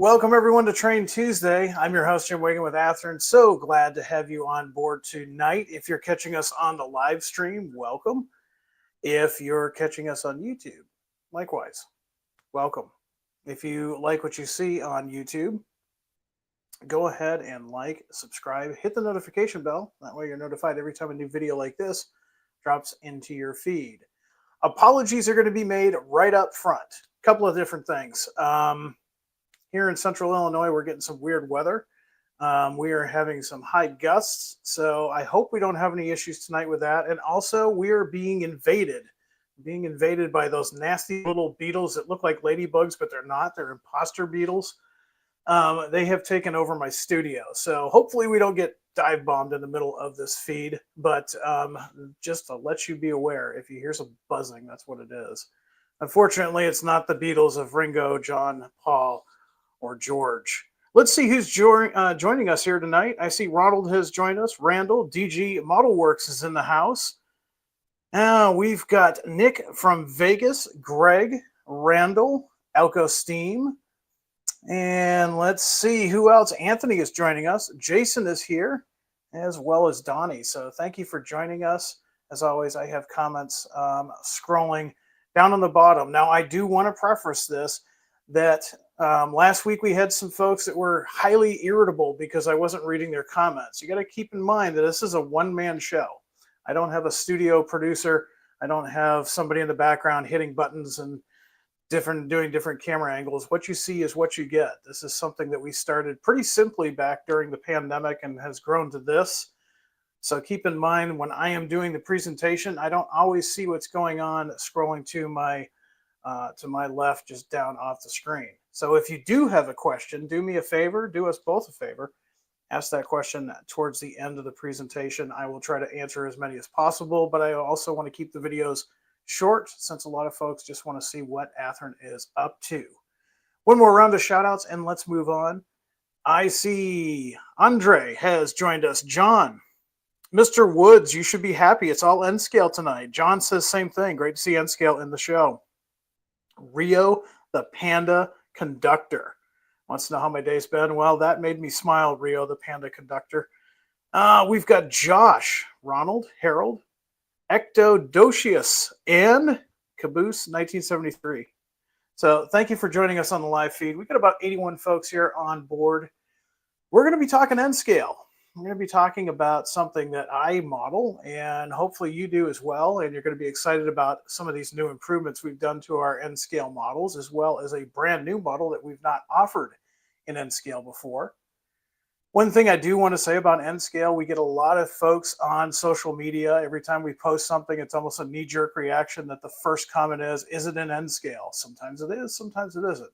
Welcome everyone to Train Tuesday. I'm your host Jim Wigan with Athearn. So glad to have you on board tonight. If you're catching us on the live stream, welcome. If you're catching us on YouTube, likewise, welcome. If you like what you see on YouTube, go ahead and like, subscribe, hit the notification bell. That way you're notified every time a new video like this drops into your feed. Apologies are going to be made right up front. A couple of different things. Here in central Illinois, we're getting some weird weather. We are having some high gusts, so I hope we don't have any issues tonight with that. And also, we are being invaded by those nasty little beetles that look like ladybugs, but they're not. They're imposter beetles. They have taken over my studio, so hopefully we don't get dive bombed in the middle of this feed. But just to let you be aware, if you hear some buzzing, that's what it is. Unfortunately, it's not the Beatles of Ringo, John, Paul, or George. Let's see who's joining us here tonight. I see Ronald has joined us. Randall, DG Model Works is in the house. We've got Nick from Vegas, Greg, Randall, Elko Steam. And let's see who else. Anthony is joining us. Jason is here, as well as Donnie. So thank you for joining us. As always, I have comments scrolling down on the bottom. Now, I do want to preface this that last week we had some folks that were highly irritable because I wasn't reading their comments. You got to keep in mind that this is a one-man show. I don't have a studio producer. I don't have somebody in the background hitting buttons and doing different camera angles. What you see is what you get. This is something that we started pretty simply back during the pandemic and has grown to this. So keep in mind when I am doing the presentation, I don't always see what's going on scrolling to my left, just down off the screen. So if you do have a question, do me a favor, do us both a favor, ask that question towards the end of the presentation. I will try to answer as many as possible, but I also want to keep the videos short since a lot of folks just want to see what Athearn is up to. One more round of shout outs and let's move on. I see Andre has joined us. John, Mr. Woods, you should be happy. It's all N-Scale tonight. John says same thing. Great to see N-Scale in the show. Rio, the Panda Conductor, wants to know how my day's been. Well, that made me smile, Rio, the Panda Conductor. We've got Josh, Ronald, Harold, Ectodocius, and Caboose 1973. So thank you for joining us on the live feed. We've got about 81 folks here on board. We're going to be talking N-Scale. I'm going to be talking about something that I model, and hopefully you do as well. And you're going to be excited about some of these new improvements we've done to our N-Scale models, as well as a brand new model that we've not offered in N-Scale before. One thing I do want to say about N-Scale, we get a lot of folks on social media. Every time we post something, it's almost a knee-jerk reaction that the first comment is it an N-Scale? Sometimes it is, sometimes it isn't.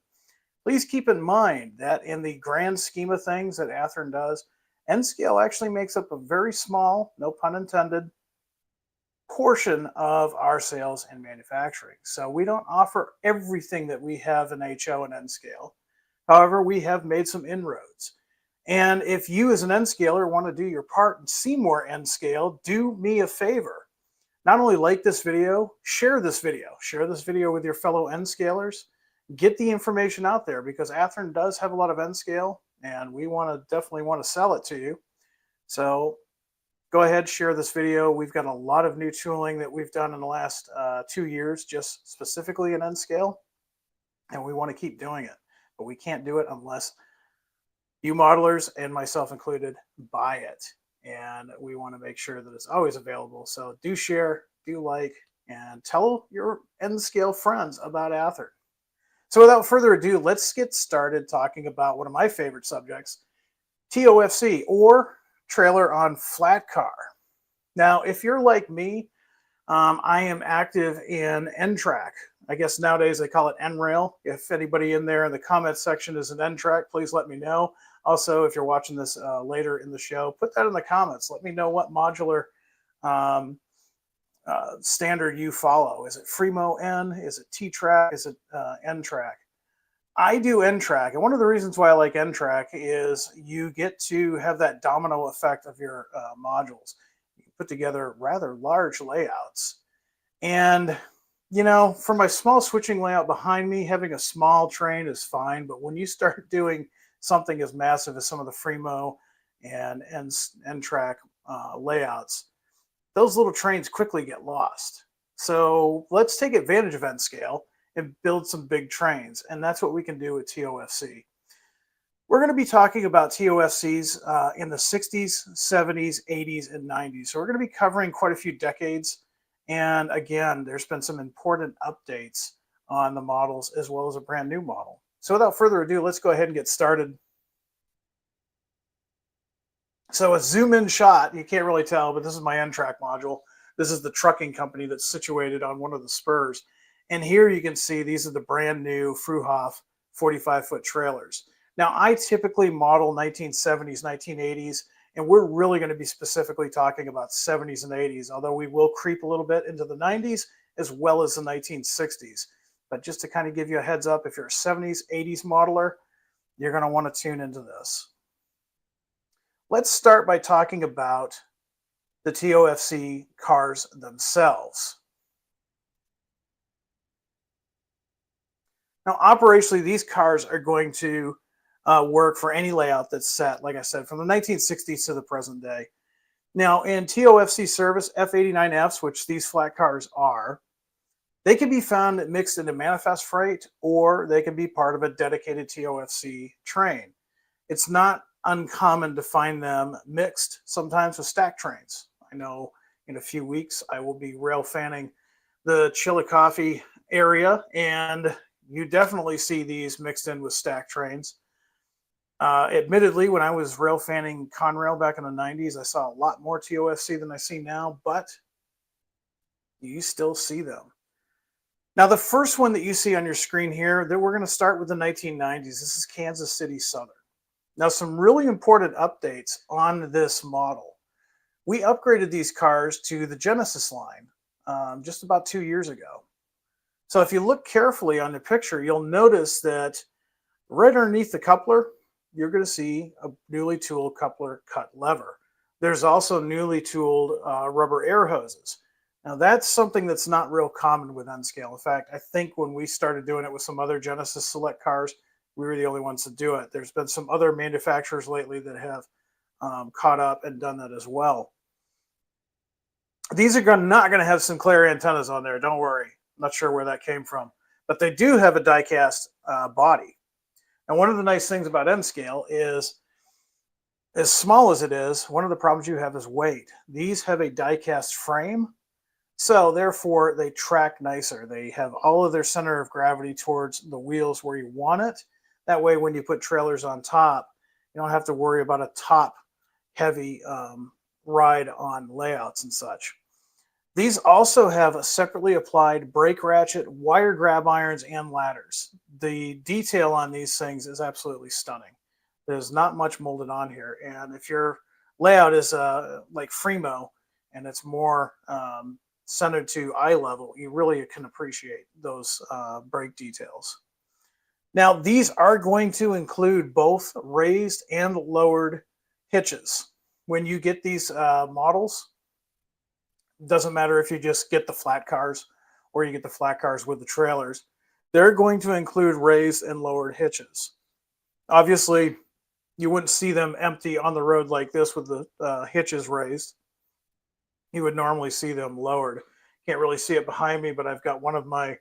Please keep in mind that in the grand scheme of things that Athearn does, N-Scale actually makes up a very small, no pun intended, portion of our sales and manufacturing. So we don't offer everything that we have in HO and N-Scale. However, we have made some inroads. And if you as an N-Scaler want to do your part and see more N-Scale, do me a favor. Not only like this video, share this video. Share this video with your fellow N-Scalers. Get the information out there because Athearn does have a lot of N-Scale and we definitely want to sell it to you. So go ahead, share this video. We've got a lot of new tooling that we've done in the last 2 years, just specifically in N-Scale, and we want to keep doing it. But we can't do it unless you modelers, and myself included, buy it. And we want to make sure that it's always available. So do share, do like, and tell your N-Scale friends about Athearn. So without further ado, let's get started talking about one of my favorite subjects, TOFC, or trailer on flat car. Now, if you're like me, I am active in N-Track. I guess nowadays they call it N-Rail. If anybody in there in the comments section is an N-Track, please let me know. Also, if you're watching this later in the show, put that in the comments. Let me know what modular standard you follow. Is it Fremo N? Is it T-Track? Is it N-Track? I do N-Track, and one of the reasons why I like N-Track is you get to have that domino effect of your modules. You put together rather large layouts, and You know, for my small switching layout behind me, having a small train is fine. But when you start doing something as massive as some of the Fremo and track layouts, those little trains quickly get lost. So let's take advantage of N scale and build some big trains. And that's what we can do with TOFC. We're going to be talking about TOFCs in the 60s, 70s, 80s, and 90s. So we're going to be covering quite a few decades. And again, there's been some important updates on the models as well as a brand new model. So without further ado, let's go ahead and get started. So a zoom in shot, you can't really tell, but this is my N-Track module. This is the trucking company that's situated on one of the spurs. And here you can see these are the brand new Fruehauf 45-foot trailers. Now, I typically model 1970s, 1980s, and we're really going to be specifically talking about 70s and 80s, although we will creep a little bit into the 90s as well as the 1960s. But just to kind of give you a heads up, if you're a 70s, 80s modeler, you're going to want to tune into this. Let's start by talking about the TOFC cars themselves. Now, operationally, these cars are going to work for any layout that's set, like I said, from the 1960s to the present day. Now, in TOFC service, F89Fs, which these flat cars are, they can be found mixed into manifest freight, or they can be part of a dedicated TOFC train. It's not uncommon to find them mixed sometimes with stack trains. I know in a few weeks I will be rail fanning the Chillicothe area, and you definitely see these mixed in with stack trains. Admittedly, when I was rail fanning Conrail back in the 90s, I saw a lot more TOFC than I see now, but you still see them. Now, the first one that you see on your screen here, that we're going to start with the 1990s. This is Kansas City Southern. Now, some really important updates on this model. We upgraded these cars to the Genesis line just about 2 years ago. So if you look carefully on the picture, you'll notice that right underneath the coupler, you're going to see a newly tooled coupler cut lever. There's also newly tooled rubber air hoses. Now, that's something that's not real common with N-Scale. In fact, I think when we started doing it with some other Genesis Select cars, we were the only ones to do it. There's been some other manufacturers lately that have caught up and done that as well. These are not going to have Sinclair antennas on there. Don't worry. I'm not sure where that came from. But they do have a die-cast body. And one of the nice things about N-Scale is, as small as it is, one of the problems you have is weight. These have a die-cast frame, so therefore they track nicer. They have all of their center of gravity towards the wheels where you want it. That way, when you put trailers on top, you don't have to worry about a top-heavy ride on layouts and such. These also have a separately applied brake ratchet, wire grab irons, and ladders. The detail on these things is absolutely stunning. There's not much molded on here. And if your layout is like Fremo and it's more centered to eye level, you really can appreciate those brake details. Now, these are going to include both raised and lowered hitches. When you get these models, doesn't matter if you just get the flat cars or you get the flat cars with the trailers, they're going to include raised and lowered hitches. Obviously, you wouldn't see them empty on the road like this with the hitches raised. You would normally see them lowered. Can't really see it behind me, but I've got one of my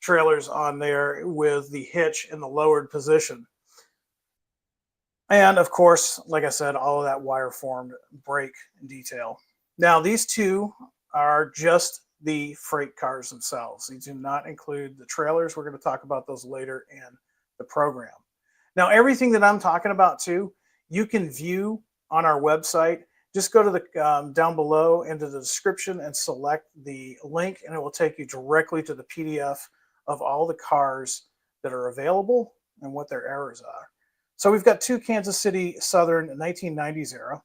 trailers on there with the hitch in the lowered position. And of course, like I said, all of that wire formed brake detail. Now, these two are just the freight cars themselves. These do not include the trailers. We're going to talk about those later in the program. Now, everything that I'm talking about too, you can view on our website. Just go to the down below into the description and select the link, and it will take you directly to the PDF of all the cars that are available and what their errors are. So we've got two Kansas City Southern 1990s era.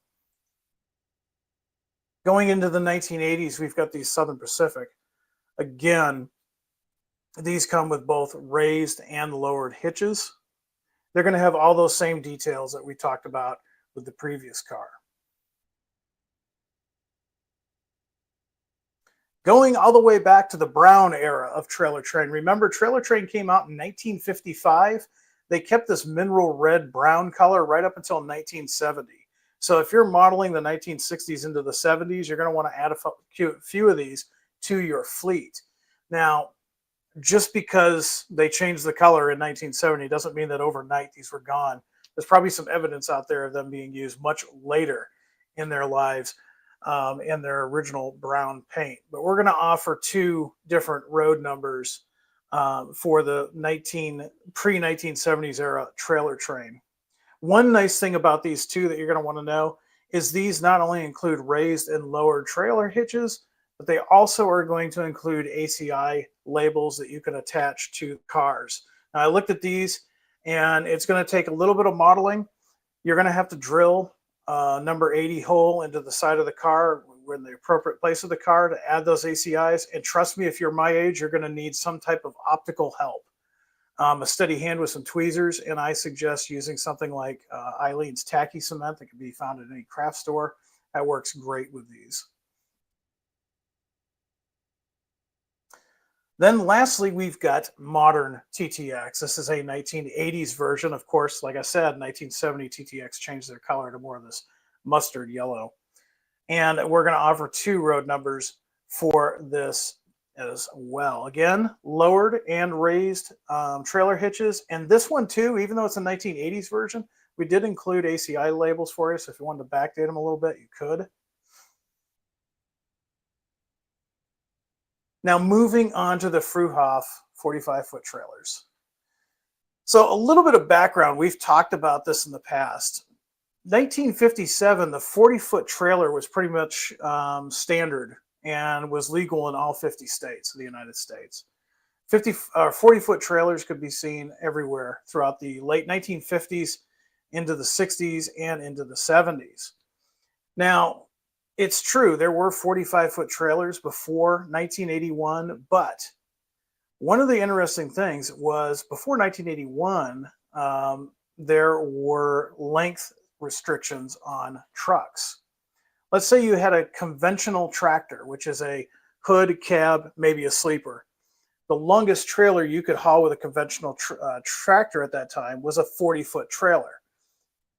Going into the 1980s, we've got these Southern Pacific. Again, these come with both raised and lowered hitches. They're going to have all those same details that we talked about with the previous car. Going all the way back to the brown era of trailer train. Remember, trailer train came out in 1955. They kept this mineral red brown color right up until 1970. So if you're modeling the 1960s into the 70s, you're going to want to add a few of these to your fleet. Now, just because they changed the color in 1970 doesn't mean that overnight these were gone. There's probably some evidence out there of them being used much later in their lives in their original brown paint. But we're going to offer two different road numbers for the pre-1970s era trailer train. One nice thing about these two that you're going to want to know is these not only include raised and lowered trailer hitches, but they also are going to include ACI labels that you can attach to cars. Now, I looked at these, and it's going to take a little bit of modeling. You're going to have to drill number 80 hole into the side of the car in the appropriate place of the car to add those ACIs. And trust me, if you're my age, you're going to need some type of optical help. A steady hand with some tweezers, and I suggest using something like Eileen's tacky cement that can be found at any craft store. That works great with these. Then lastly, we've got modern TTX. This is a 1980s version. Of course, like I said, 1970 TTX changed their color to more of this mustard yellow. And we're going to offer two road numbers for this as well. Again, lowered and raised trailer hitches. And this one too, even though it's a 1980s version, we did include ACI labels for you. So if you wanted to backdate them a little bit, you could. Now moving on to the Fruehauf 45-foot trailers. So a little bit of background, we've talked about this in the past. 1957, the 40-foot trailer was pretty much standard and was legal in all 50 states of the United States. 40-foot trailers could be seen everywhere throughout the late 1950s into the 60s and into the 70s. Now, it's true, there were 45-foot trailers before 1981, but one of the interesting things was before 1981, there were length restrictions on trucks. Let's say you had a conventional tractor, which is a hood, cab, maybe a sleeper. The longest trailer you could haul with a conventional tractor at that time was a 40-foot trailer.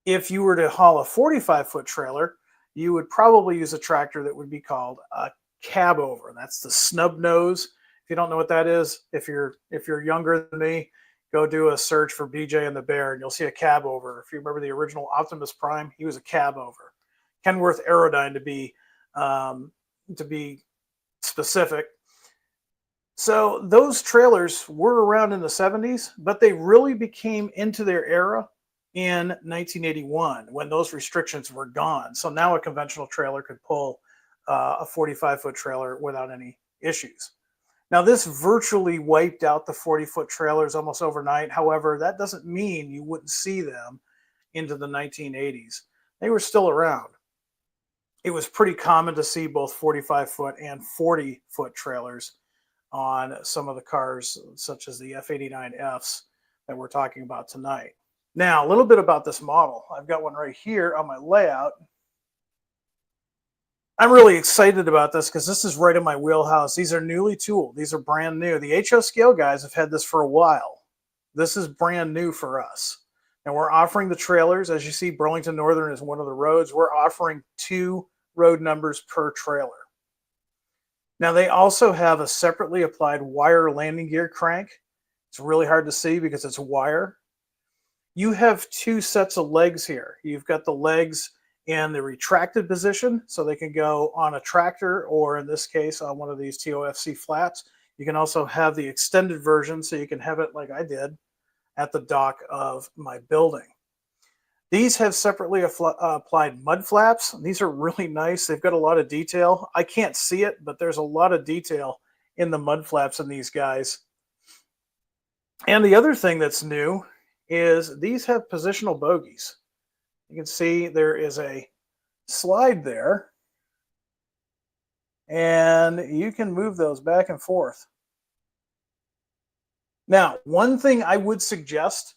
If you were to haul a 45-foot trailer, you would probably use a tractor that would be called a cab over. That's the snub nose. If you don't know what that is, if you're younger than me, go do a search for BJ and the Bear, and you'll see a cab over. If you remember the original Optimus Prime, he was a cab over. Kenworth Aerodyne to be specific. So those trailers were around in the 70s, but they really became into their era in 1981 when those restrictions were gone. So now a conventional trailer could pull a 45-foot trailer without any issues. Now this virtually wiped out the 40-foot trailers almost overnight. However, that doesn't mean you wouldn't see them into the 1980s. They were still around. It was pretty common to see both 45-foot and 40-foot trailers on some of the cars, such as the F89-Fs that we're talking about tonight. Now, a little bit about this model. I've got one right here on my layout. I'm really excited about this because this is right in my wheelhouse. These are newly tooled. These are brand new. The HO Scale guys have had this for a while. This is brand new for us. And we're offering the trailers. As you see, Burlington Northern is one of the roads. We're offering 2 road numbers per trailer. Now, they also have a separately applied wire landing gear crank. It's really hard to see because it's wire. You have 2 sets of legs here. You've got the legs in the retracted position, so they can go on a tractor, or in this case, on one of these TOFC flats. You can also have the extended version, so you can have it like I did at the dock of my building. These have separately applied mud flaps. These are really nice. They've got a lot of detail. I can't see it, but there's a lot of detail in the mud flaps in these guys. And the other thing that's new is these have positional bogies. You can see there is a slide there, and you can move those back and forth. Now, one thing I would suggest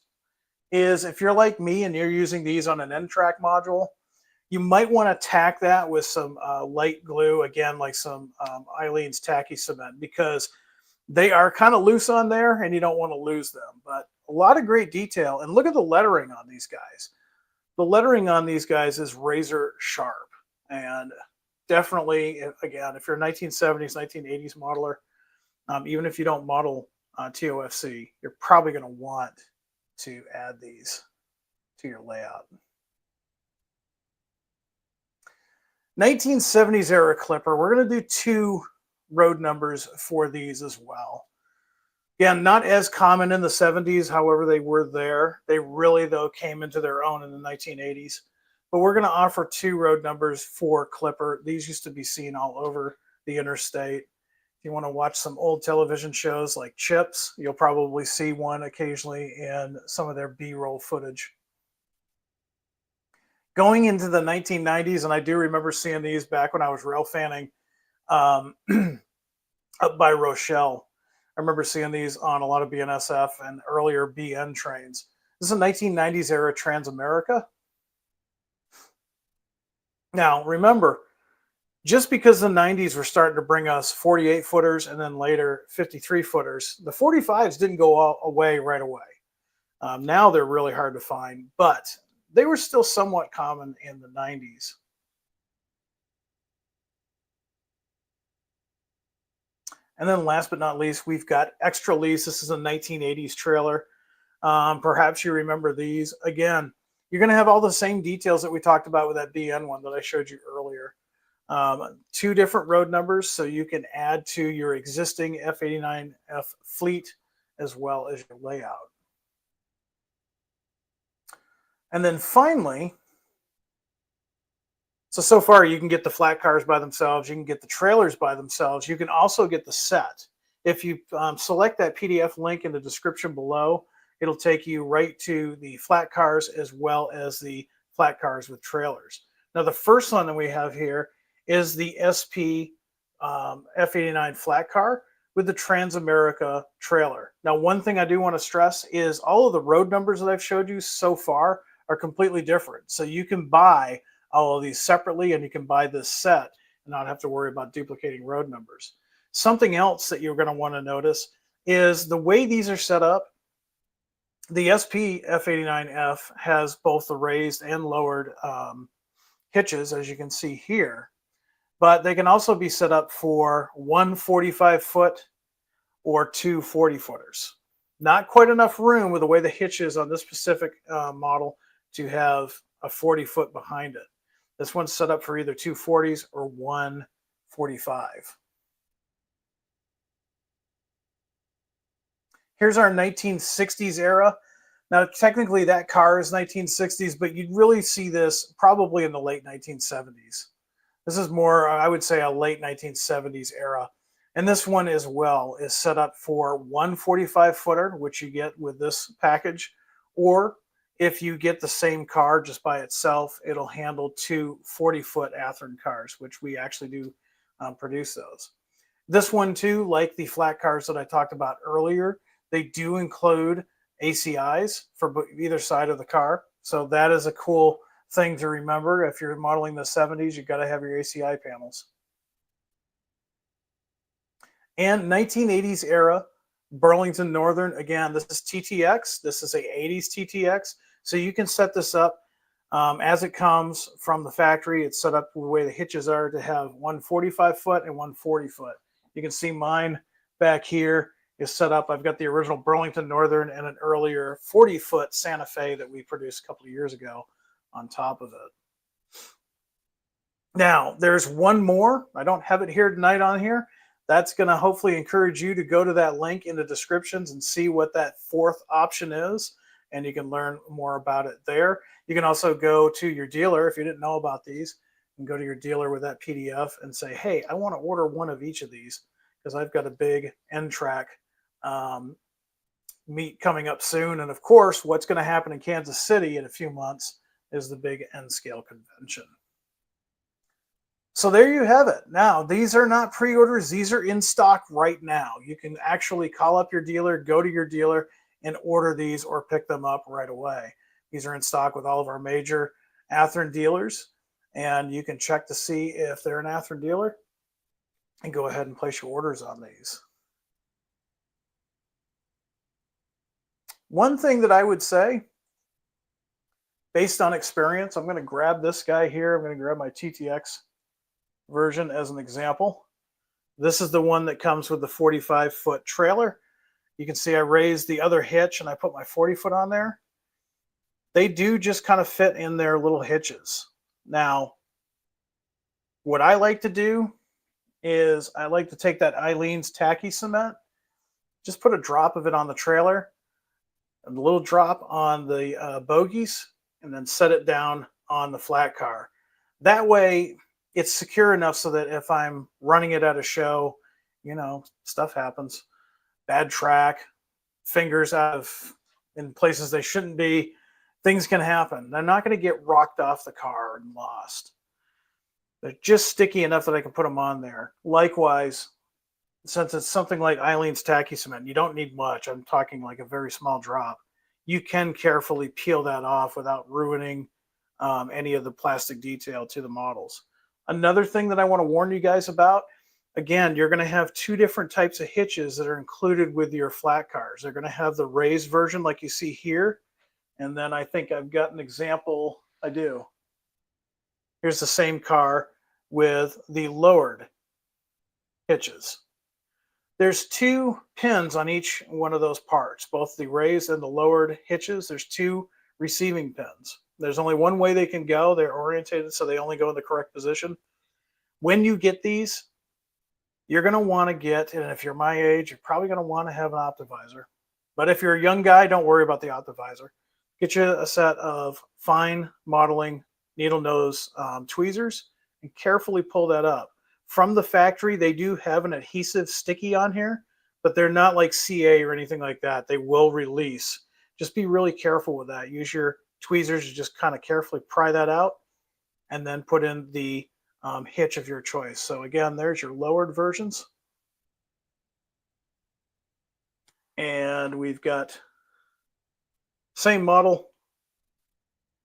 is if you're like me and you're using these on an N-track module, You might want to tack that with some light glue, again, like some Eileen's tacky cement, because they are kind of loose on there and you don't want to lose them. But a lot of great detail. And look at the lettering on these guys. The lettering on these guys is razor sharp. And definitely, again, if you're a 1970s, 1980s modeler, even if you don't model TOFC, you're probably going to want to add these to your layout. 1970s era clipper. We're going to do 2 road numbers for these as well. Again, not as common in the 70s, however, they were there. They really, though, came into their own in the 1980s. But we're going to offer 2 road numbers for clipper. These used to be seen all over the interstate. If you want to watch some old television shows like Chips, you'll probably see one occasionally in some of their B-roll footage. Going into the 1990s, and I do remember seeing these back when I was rail fanning up by Rochelle. I remember seeing these on a lot of BNSF and earlier BN trains. This is a 1990s era Transamerica. Now, remember, just because the 90s were starting to bring us 48 footers and then later 53 footers, the 45s didn't go all away right away. Now they're really hard to find, but they were still somewhat common in the 90s. And then last but not least, we've got Extra Lease. This is a 1980s trailer. Perhaps you remember these. Again, you're going to have all the same details that we talked about with that BN one that I showed you earlier. 2 different road numbers, so you can add to your existing F89-F fleet as well as your layout. And then finally, so far you can get the flat cars by themselves, you can get the trailers by themselves, you can also get the set. If you select that PDF link in the description below, it'll take you right to the flat cars as well as the flat cars with trailers. Now the first one that we have here is the SP F89 flat car with the Transamerica trailer. Now one thing I do want to stress is all of the road numbers that I've showed you so far are completely different. So you can buy all of these separately and you can buy this set and not have to worry about duplicating road numbers. Something else that you're going to want to notice is the way these are set up. The SP F89F has both the raised and lowered hitches, as you can see here, but they can also be set up for 1 45-foot or 2 40-footers. Not quite enough room with the way the hitch is on this specific model to have a 40-foot behind it. This one's set up for either 2 40s or 1 45. Here's our 1960s era. Now, technically that car is 1960s, but you'd really see this probably in the late 1970s. This is more, I would say, a late 1970s era. And this one as well is set up for 1 45-footer, which you get with this package, or if you get the same car just by itself, it'll handle 2 40-foot Athearn cars, which we actually do produce those. This one too, like the flat cars that I talked about earlier, they do include ACIs for either side of the car. So that is a cool thing to remember. If you're modeling the 70s, you've got to have your ACI panels. And 1980s era Burlington Northern, again, this is TTX. This is a 80s TTX. So you can set this up as it comes from the factory. It's set up the way the hitches are to have 1 45-foot and 1 40-foot. You can see mine back here is set up. I've got the original Burlington Northern and an earlier 40-foot Santa Fe that we produced a couple of years ago on top of it. Now, there's one more. I don't have it here tonight on here. That's going to hopefully encourage you to go to that link in the descriptions and see what that 4th option is, and you can learn more about it there. You can also go to your dealer if you didn't know about these, and go to your dealer with that PDF and say, hey, I want to order one of each of these because I've got a big N-track meet coming up soon. And of course, what's going to happen in Kansas City in a few months is the big N-scale convention. So there you have it. Now, these are not pre-orders. These are in stock right now. You can actually call up your dealer, go to your dealer, and order these or pick them up right away. These are in stock with all of our major Athearn dealers. And you can check to see if they're an Athearn dealer and go ahead and place your orders on these. One thing that I would say, based on experience, I'm going to grab this guy here. I'm going to grab my TTX version as an example. This is the one that comes with the 45-foot trailer. You can see I raised the other hitch and I put my 40-foot on there. They do just kind of fit in their little hitches. Now, what I like to do is I like to take that Eileen's tacky cement, just put a drop of it on the trailer, a little drop on the bogies, and then set it down on the flat car. That way, it's secure enough so that if I'm running it at a show, you know, stuff happens. Bad track, fingers out of in places they shouldn't be. Things can happen. They're not going to get rocked off the car and lost. They're just sticky enough that I can put them on there. Likewise, since it's something like Eileen's tacky cement, you don't need much. I'm talking like a very small drop. You can carefully peel that off without ruining any of the plastic detail to the models. Another thing that I want to warn you guys about, again, you're going to have two different types of hitches that are included with your flat cars. They're going to have the raised version like you see here. And then I think I've got an example. I do. Here's the same car with the lowered hitches. There's two pins on each one of those parts, both the raised and the lowered hitches. There's two receiving pins. There's only one way they can go. They're orientated so they only go in the correct position. When you get these, you're going to want to get, and if you're my age, you're probably going to want to have an optivisor. But if you're a young guy, don't worry about the optivisor. Get you a set of fine modeling needle nose tweezers and carefully pull that up. From the factory, they do have an adhesive sticky on here, but they're not like CA or anything like that. They will release. Just be really careful with that. Use your tweezers to just kind of carefully pry that out and then put in the hitch of your choice. So again, there's your lowered versions. And we've got same model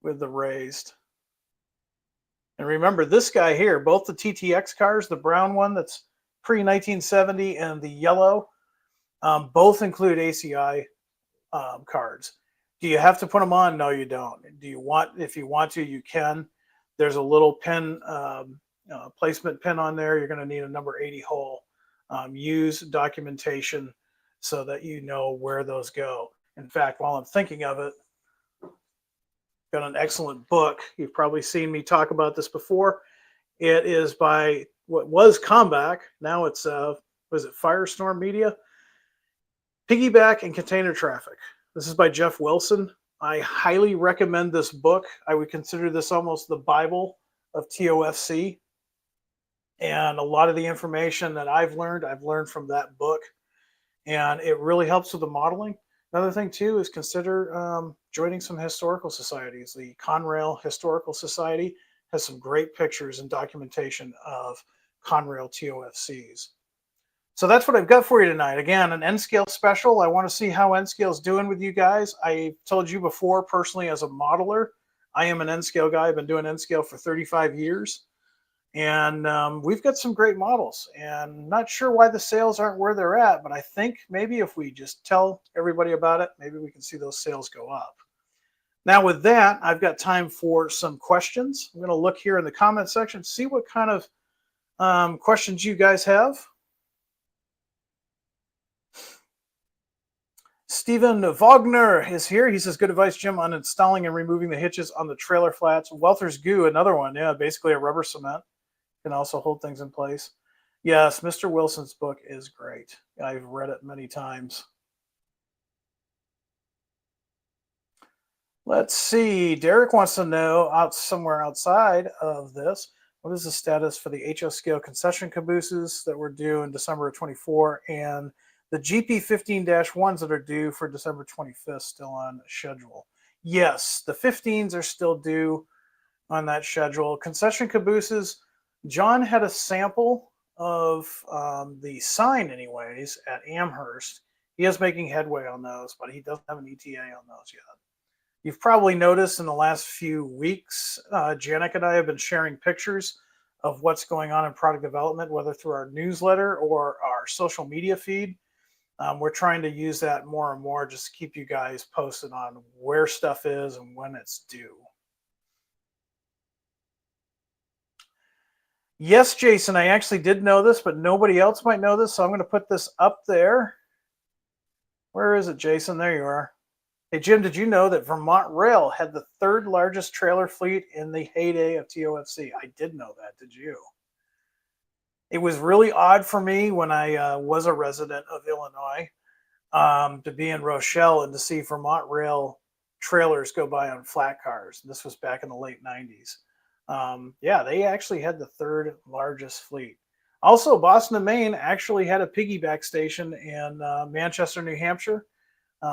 with the raised. And remember this guy here, both the TTX cars, the brown one that's pre-1970 and the yellow, both include ACI cards. Do you have to put them on? No, you don't. Do you want, if you want to, you can. There's a little pin, placement pin on there. You're going to need a number 80 hole. Use documentation so that you know where those go. In fact, while I'm thinking of it, got an excellent book. You've probably seen me talk about this before. It is by what was Comback. Now it's, was it Firestorm Media? Piggyback and Container Traffic. This is by Jeff Wilson. I highly recommend this book. I would consider this almost the Bible of TOFC. And a lot of the information that I've learned from that book. And it really helps with the modeling. Another thing, too, is consider joining some historical societies. The Conrail Historical Society has some great pictures and documentation of Conrail TOFCs. So that's what I've got for you tonight. Again, an N-scale special. I want to see how N-scale is doing with you guys. I told you before, personally, as a modeler, I am an N-scale guy. I've been doing N-scale for 35 years. And we've got some great models, and not sure why the sales aren't where they're at, but I think maybe if we just tell everybody about it, maybe we can see those sales go up. Now with that, I've got time for some questions. I'm going to look here in the comment section, see what kind of questions you guys have. Stephen Wagner is here. He says, good advice, Jim, on installing and removing the hitches on the trailer flats. Welter's Goo, another one. Yeah, basically a rubber cement. Can also hold things in place. Yes, Mr. Wilson's book is great. I've read it many times. Let's see. Derek wants to know, somewhere outside of this, what is the status for the HO scale concession cabooses that were due in December of 24 and the GP 15-1s that are due for December 25th still on schedule? Yes, the 15s are still due on that schedule. Concession cabooses, John had a sample of the sign anyways at Amherst. He is making headway on those, but he doesn't have an ETA on those yet. You've probably noticed in the last few weeks, Janik and I have been sharing pictures of what's going on in product development, whether through our newsletter or our social media feed. We're trying to use that more and more just to keep you guys posted on where stuff is and when it's due. Yes, Jason, I actually did know this, but nobody else might know this, so I'm going to put this up there. Where is it, Jason? There you are. Hey, Jim, did you know that Vermont Rail had the third largest trailer fleet in the heyday of TOFC? I did know that. Did you? It was really odd for me when I was a resident of Illinois to be in Rochelle and to see Vermont Rail trailers go by on flat cars. This was back in the late 90s. Yeah, they actually had the third largest fleet. Also, Boston and Maine actually had a piggyback station in Manchester, New Hampshire.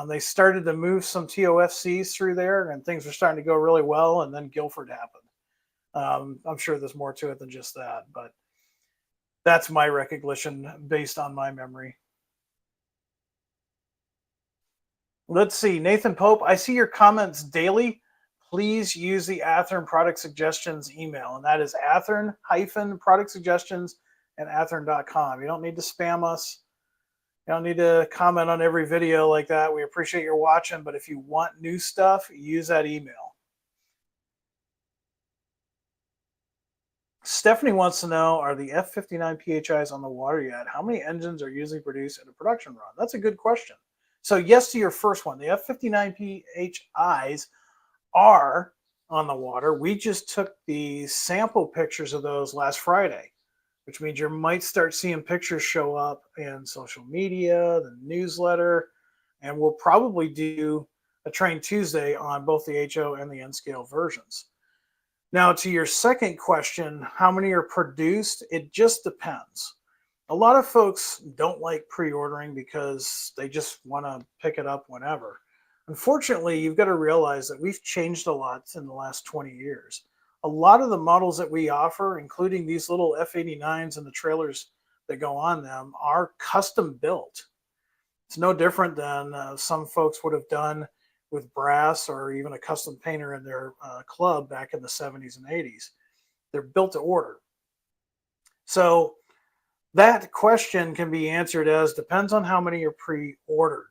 They started to move some TOFCs through there, and things were starting to go really well. And then Guilford happened. I'm sure there's more to it than just that, but that's my recognition based on my memory. Let's see, Nathan Pope, I see your comments daily. Please use the Athearn product suggestions email, and that is Athearn-product suggestions at athearn.com. You don't need to spam us. You don't need to comment on every video like that. We appreciate your watching, but if you want new stuff, use that email. Stephanie wants to know, are the F59 PHIs on the water yet? How many engines are usually produced in a production run? That's a good question. So yes to your first one. The F59 PHIs are on the water. We just took the sample pictures of those last Friday, which means you might start seeing pictures show up in social media, the newsletter, and we'll probably do a Train Tuesday on both the HO and the N-scale versions. Now, to your second question, how many are produced? It just depends. A lot of folks don't like pre-ordering because they just want to pick it up whenever. Unfortunately, you've got to realize that we've changed a lot in the last 20 years. A lot of the models that we offer, including these little F89s and the trailers that go on them, are custom built. It's no different than some folks would have done with brass or even a custom painter in their club back in the 70s and 80s. They're built to order. So that question can be answered as depends on how many are pre-ordered.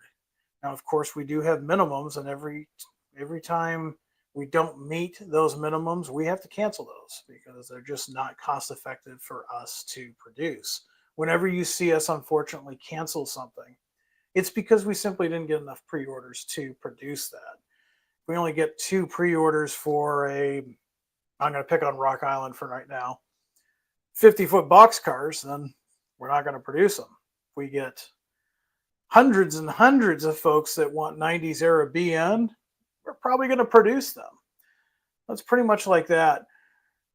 Now, of course, we do have minimums, and every time we don't meet those minimums, we have to cancel those because they're just not cost effective for us to produce. Whenever you see us, unfortunately, cancel something, it's because we simply didn't get enough pre-orders to produce that. If we only get 2 pre-orders for I'm going to pick on Rock Island for right now, 50-foot box cars, then we're not going to produce them. If we get hundreds and hundreds of folks that want 90s era BN, we're probably going to produce them. That's pretty much like that.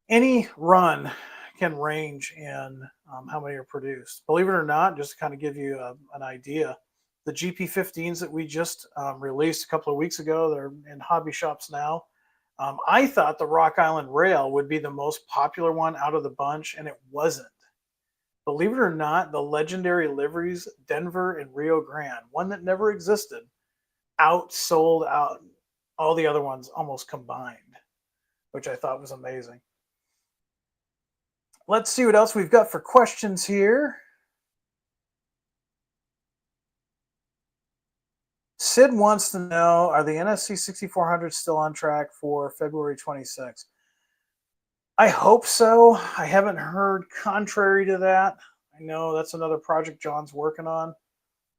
Any run can range in how many are produced. Believe it or not, just to kind of give you an idea, the GP15s that we just released a couple of weeks ago, they're in hobby shops now. I thought the Rock Island Rail would be the most popular one out of the bunch, and it wasn't. Believe it or not, the legendary liveries, Denver and Rio Grande, one that never existed, outsold out all the other ones almost combined, which I thought was amazing. Let's see what else we've got for questions here. Sid wants to know, are the NSC 6400 still on track for February 26th? I hope so. I haven't heard contrary to that. I know that's another project John's working on.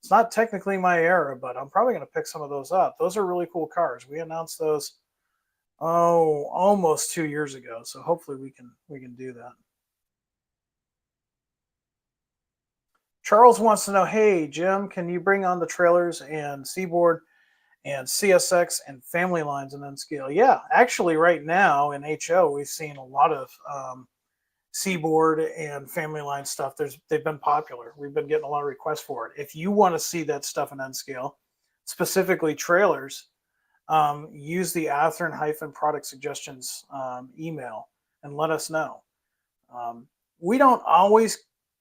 It's not technically my era, but I'm probably going to pick some of those up. Those are really cool cars. We announced those, almost 2 years ago. So hopefully we can do that. Charles wants to know, hey, Jim, can you bring on the trailers and Seaboard and CSX and family lines and then scale? Yeah, actually right now in HO, we've seen a lot of Seaboard and family line stuff. They've been popular. We've been getting a lot of requests for it. If you want to see that stuff in N-scale, specifically trailers, use the Athearn-product suggestions email and let us know. We don't always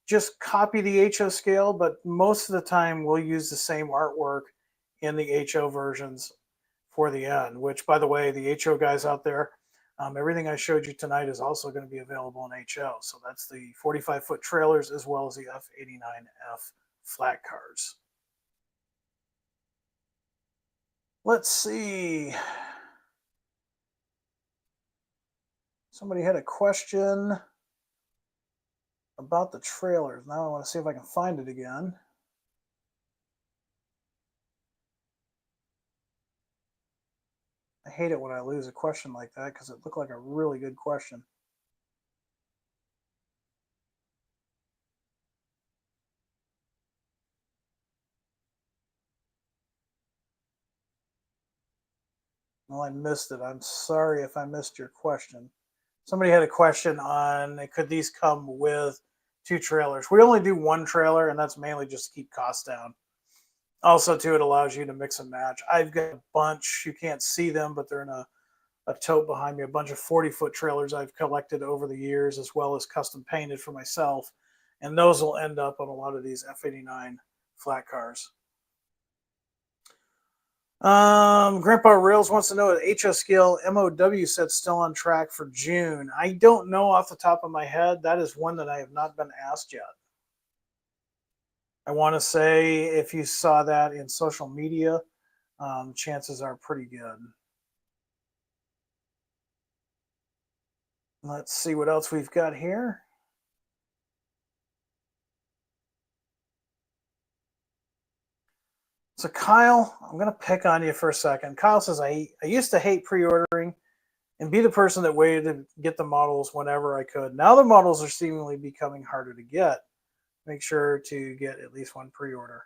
just copy the HO scale, but most of the time we'll use the same artwork in the HO versions for the end, which, by the way, the HO guys out there, everything I showed you tonight is also going to be available in HO. So that's the 45-foot trailers as well as the F89-F flat cars. Let's see. Somebody had a question about the trailers. Now I want to see if I can find it again. I hate it when I lose a question like that because it looked like a really good question. Well, I missed it. I'm sorry if I missed your question. Somebody had a question on could these come with 2 trailers? We only do 1 trailer, and that's mainly just to keep costs down. Also, too, it allows you to mix and match. I've got a bunch. You can't see them, but they're in a tote behind me. A bunch of 40-foot trailers I've collected over the years, as well as custom painted for myself. And those will end up on a lot of these F89 flat cars. Grandpa Rails wants to know if HO scale MOW set's still on track for June. I don't know off the top of my head. That is one that I have not been asked yet. I want to say if you saw that in social media, chances are pretty good. Let's see what else we've got here. So Kyle, I'm going to pick on you for a second. Kyle says, I used to hate pre-ordering and be the person that waited to get the models whenever I could. Now the models are seemingly becoming harder to get. Make sure to get at least 1 pre-order.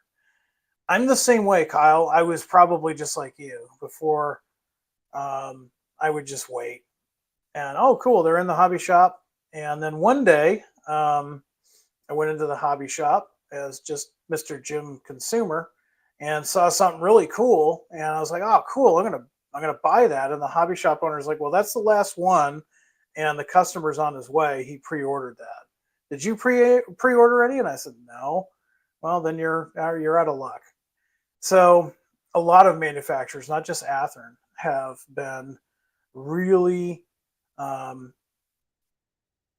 I'm the same way, Kyle. I was probably just like you. Before, I would just wait. And, oh, cool, they're in the hobby shop. And then one day, I went into the hobby shop as just Mr. Jim Consumer and saw something really cool. And I was like, oh, cool, I'm gonna buy that. And the hobby shop owner's like, well, that's the last one. And the customer's on his way. He pre-ordered that. Did you pre-order any? And I said, no. Well, then you're out of luck. So a lot of manufacturers, not just Athearn, have been really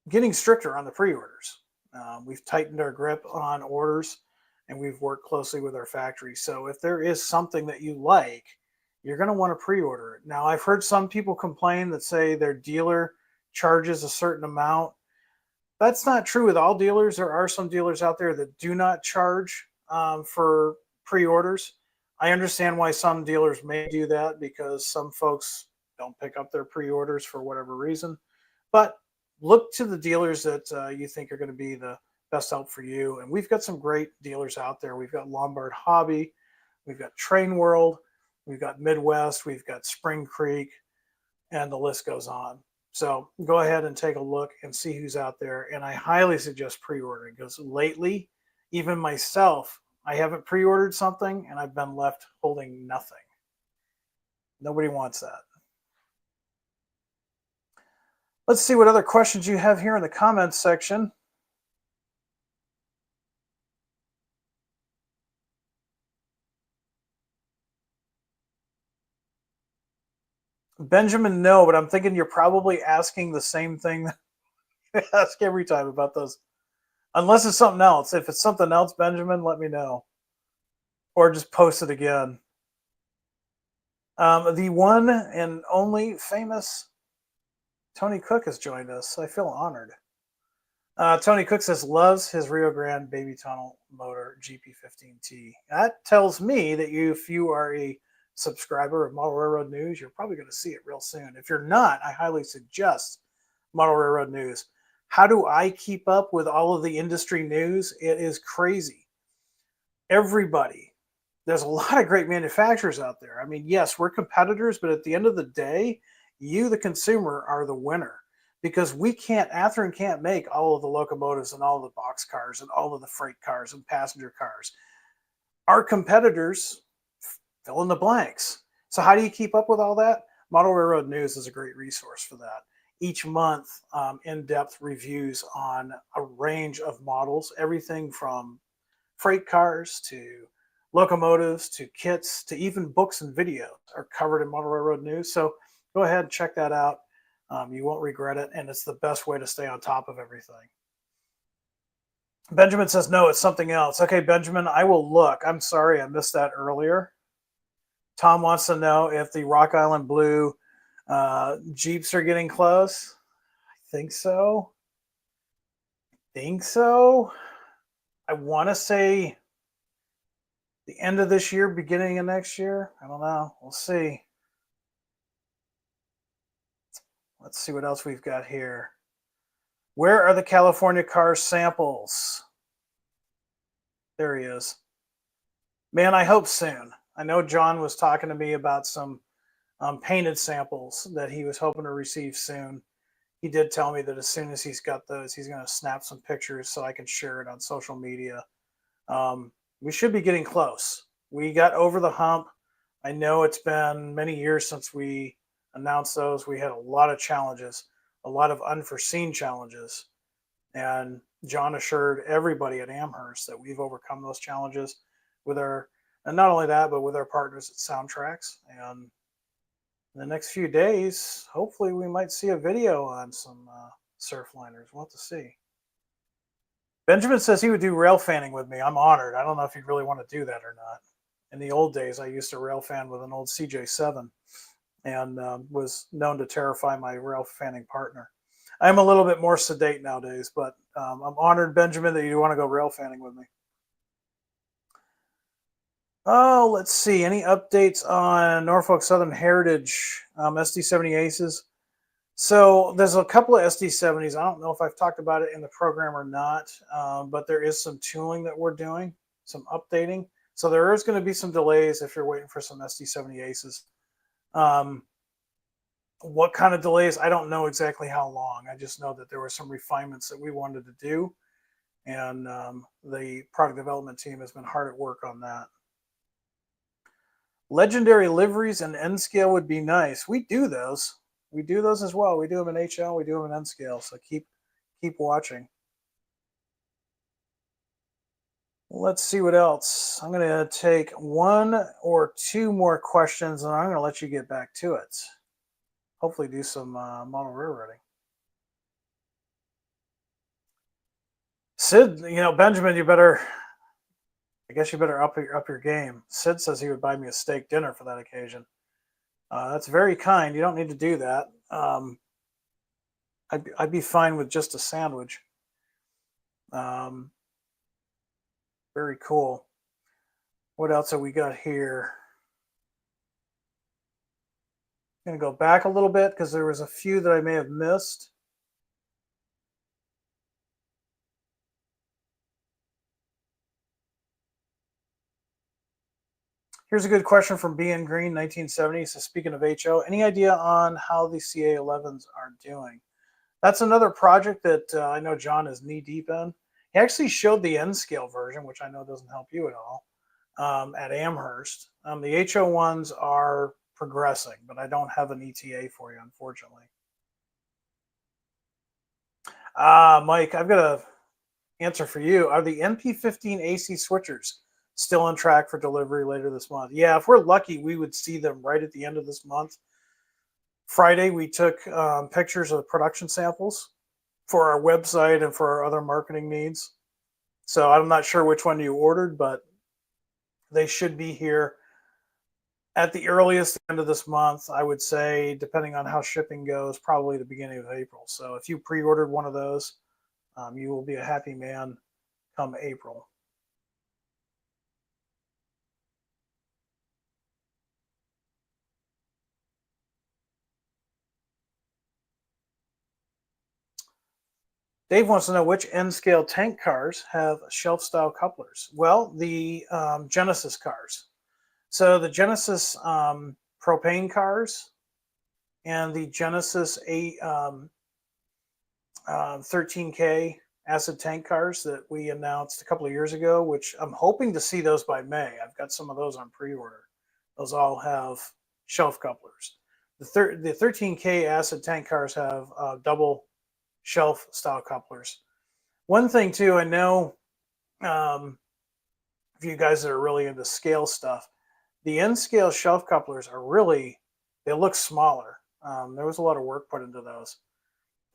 getting stricter on the pre-orders. We've tightened our grip on orders, and we've worked closely with our factory. So if there is something that you like, you're going to want to pre-order it. Now, I've heard some people complain that say their dealer charges a certain amount. That's not true with all dealers. There are some dealers out there that do not charge for pre-orders. I understand why some dealers may do that because some folks don't pick up their pre-orders for whatever reason. But look to the dealers that you think are going to be the best help for you. And we've got some great dealers out there. We've got Lombard Hobby, we've got Train World, we've got Midwest, we've got Spring Creek, and the list goes on. So go ahead and take a look and see who's out there. And I highly suggest pre-ordering because lately, even myself, I haven't pre-ordered something and I've been left holding nothing. Nobody wants that. Let's see what other questions you have here in the comments section. Benjamin, no, but I'm thinking you're probably asking the same thing that I ask every time about those. Unless it's something else. If it's something else, Benjamin, let me know. Or just post it again. The one and only famous Tony Cook has joined us. I feel honored. Tony Cook says loves his Rio Grande baby tunnel motor GP15T. That tells me that if you are a subscriber of Model Railroad News, you're probably going to see it real soon. If you're not, I highly suggest Model Railroad News. How do I keep up with all of the industry news? It is crazy. Everybody. There's a lot of great manufacturers out there. I mean, yes, we're competitors, but at the end of the day, you, the consumer, are the winner. Because Athearn can't make all of the locomotives and all of the box cars and all of the freight cars and passenger cars. Our competitors fill in the blanks. So how do you keep up with all that? Model Railroad News is a great resource for that. Each month, in-depth reviews on a range of models, everything from freight cars to locomotives to kits to even books and videos are covered in Model Railroad news. So go ahead and check that out. You won't regret it, and it's the best way to stay on top of everything. Benjamin says, no, it's something else. Okay, Benjamin, I will look. I'm sorry I missed that earlier. Tom wants to know if the Rock Island Blue Jeeps are getting close. I think so. I want to say the end of this year, beginning of next year. I don't know. We'll see. Let's see what else we've got here. Where are the California car samples? There he is. Man, I hope soon. I know John was talking to me about some painted samples that he was hoping to receive soon. He did tell me that as soon as he's got those, he's going to snap some pictures so I can share it on social media. We should be getting close. We got over the hump. I know it's been many years since we announced those. We had a lot of challenges, a lot of unforeseen challenges. And John assured everybody at Amherst that we've overcome those challenges with our, and not only that, but with our partners at Soundtracks. And in the next few days, hopefully we might see a video on some surfliners. We'll have to see. Benjamin says he would do rail fanning with me. I'm honored. I don't know if he'd really want to do that or not. In the old days, I used to rail fan with an old CJ7 and was known to terrify my rail fanning partner. I'm a little bit more sedate nowadays, but I'm honored, Benjamin, that you want to go rail fanning with me. Oh, let's see. Any updates on Norfolk Southern Heritage SD70 Aces? So there's a couple of SD70s. I don't know if I've talked about it in the program or not, but there is some tooling that we're doing, some updating. So there is going to be some delays if you're waiting for some SD70 Aces. What kind of delays? I don't know exactly how long. I just know that there were some refinements that we wanted to do, and the product development team has been hard at work on that. Legendary liveries and N scale would be nice. We do those. We do those as well. We do them in HL. We do them in N scale. So keep watching. Let's see what else. I'm going to take one or two more questions, and I'm going to let you get back to it. Hopefully do some model railroading. Sid, Benjamin, I guess you better up your game. Sid says he would buy me a steak dinner for that occasion. That's very kind. You don't need to do that. I'd be fine with just a sandwich. Very cool. What else have we got here? I'm going to go back a little bit because there was a few that I may have missed. Here's a good question from BN Green, 1970. So speaking of HO, any idea on how the CA11s are doing? That's another project that I know John is knee deep in. He actually showed the N scale version, which I know doesn't help you at all, at Amherst. The HO ones are progressing, but I don't have an ETA for you, unfortunately. Mike, I've got an answer for you. Are the NP15 AC switchers still on track for delivery later this month? Yeah, if we're lucky, we would see them right at the end of this month. Friday, we took pictures of production samples for our website and for our other marketing needs. So I'm not sure which one you ordered, but they should be here at the earliest end of this month. I would say, depending on how shipping goes, probably the beginning of April. So if you pre-ordered one of those, you will be a happy man come April. Dave wants to know which N-scale tank cars have shelf-style couplers. Well, the Genesis cars. So the Genesis propane cars and the Genesis 13K acid tank cars that we announced a couple of years ago, which I'm hoping to see those by May. I've got some of those on pre-order. Those all have shelf couplers. The 13K acid tank cars have double shelf style couplers. One thing too, I know For you guys that are really into scale stuff, the N scale shelf couplers are really, they look smaller. There was a lot of work put into those.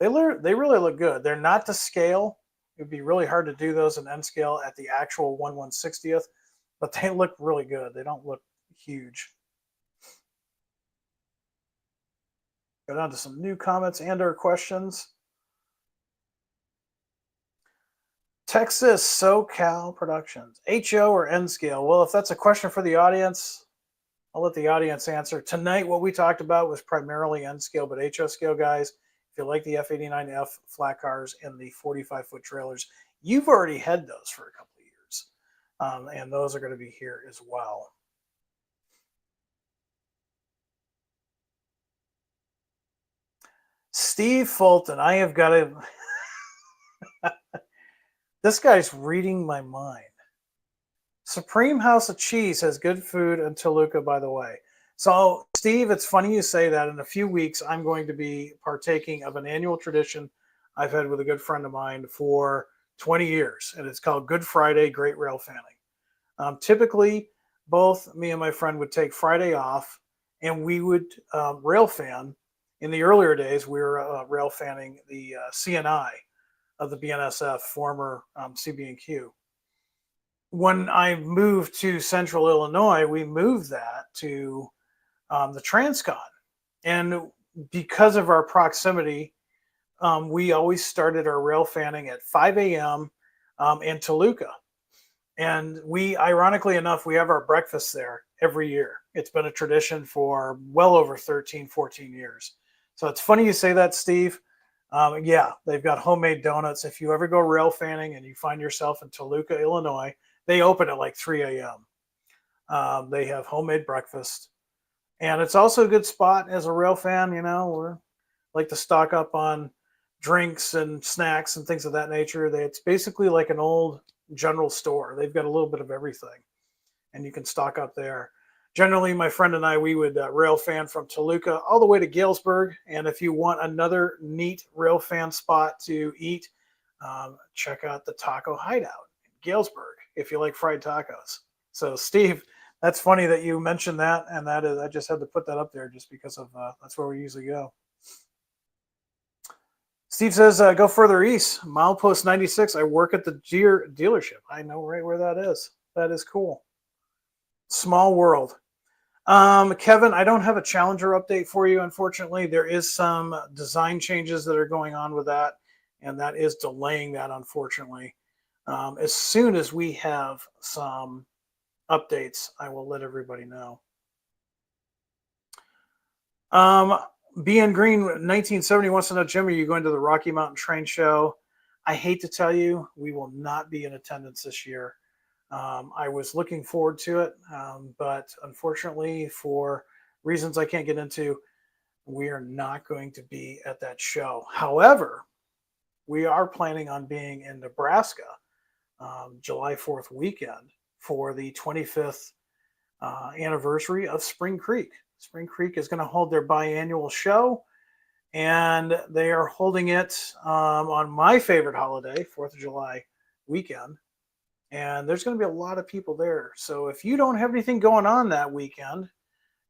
They really look good. They're not to scale. It'd be really hard to do those in N scale at the actual 1/160th, but they look really good. They don't look huge. Go down to some new comments and or questions. Texas SoCal Productions, HO or N scale? Well, if that's a question for the audience, I'll let the audience answer. Tonight, what we talked about was primarily N scale, but HO scale, guys, if you like the F89-F flat cars and the 45-foot trailers, you've already had those for a couple of years. And those are going to be here as well. Steve Fulton, I have got to... This guy's reading my mind. Supreme House of Cheese has good food in Toluca, by the way. So, Steve, it's funny you say that. In a few weeks, I'm going to be partaking of an annual tradition I've had with a good friend of mine for 20 years, and it's called Good Friday Great Rail Fanning. Typically, both me and my friend would take Friday off, and we would rail fan. In the earlier days, we were rail fanning the CNI of the BNSF, former CB&Q. When I moved to Central Illinois, we moved that to the Transcon. And because of our proximity, we always started our rail fanning at 5 a.m. In Toluca. And we, ironically enough, we have our breakfast there every year. It's been a tradition for well over 13, 14 years. So it's funny you say that, Steve. Yeah, they've got homemade donuts. If you ever go rail fanning and you find yourself in Toluca, Illinois, they open at like 3 a.m. They have homemade breakfast. And it's also a good spot as a rail fan, you know, we like to stock up on drinks and snacks and things of that nature. It's basically like an old general store. They've got a little bit of everything, and you can stock up there. Generally, my friend and I, we would rail fan from Toluca all the way to Galesburg. And if you want another neat rail fan spot to eat, check out the Taco Hideout in Galesburg if you like fried tacos. So, Steve, that's funny that you mentioned that, and that is, I just had to put that up there just because of that's where we usually go. Steve says, go further east, milepost 96. I work at the Deere dealership. I know right where that is. That is cool. Small world. Kevin, I don't have a Challenger update for you, unfortunately. There is some design changes that are going on with that, and that is delaying that, unfortunately. As soon as we have some updates, I will let everybody know. BN Green 1970 wants to know, Jim, are you going to the Rocky Mountain Train Show? I hate to tell you, we will not be in attendance this year. I was looking forward to it, but unfortunately, for reasons I can't get into, we are not going to be at that show. However, we are planning on being in Nebraska July 4th weekend for the 25th anniversary of Spring Creek. Spring Creek is going to hold their biannual show, and they are holding it on my favorite holiday, 4th of July weekend. And there's going to be a lot of people there. So if you don't have anything going on that weekend,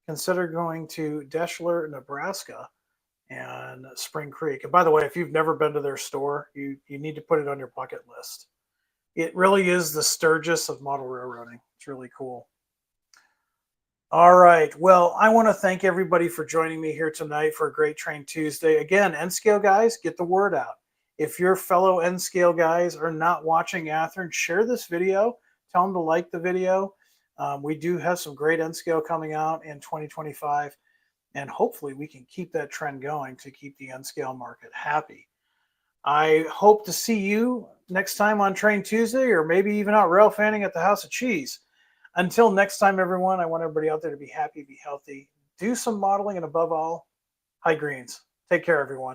consider going to Deschler, Nebraska and Spring Creek. And by the way, if you've never been to their store, you need to put it on your bucket list. It really is the Sturgis of model railroading. It's really cool. All right. Well, I want to thank everybody for joining me here tonight for a Great Train Tuesday. Again, N-Scale guys, get the word out. If your fellow N-Scale guys are not watching Athearn, share this video. Tell them to like the video. We do have some great N-Scale coming out in 2025, and hopefully we can keep that trend going to keep the N-Scale market happy. I hope to see you next time on Train Tuesday, or maybe even out rail fanning at the House of Cheese. Until next time, everyone, I want everybody out there to be happy, be healthy, do some modeling, and above all, high greens. Take care, everyone.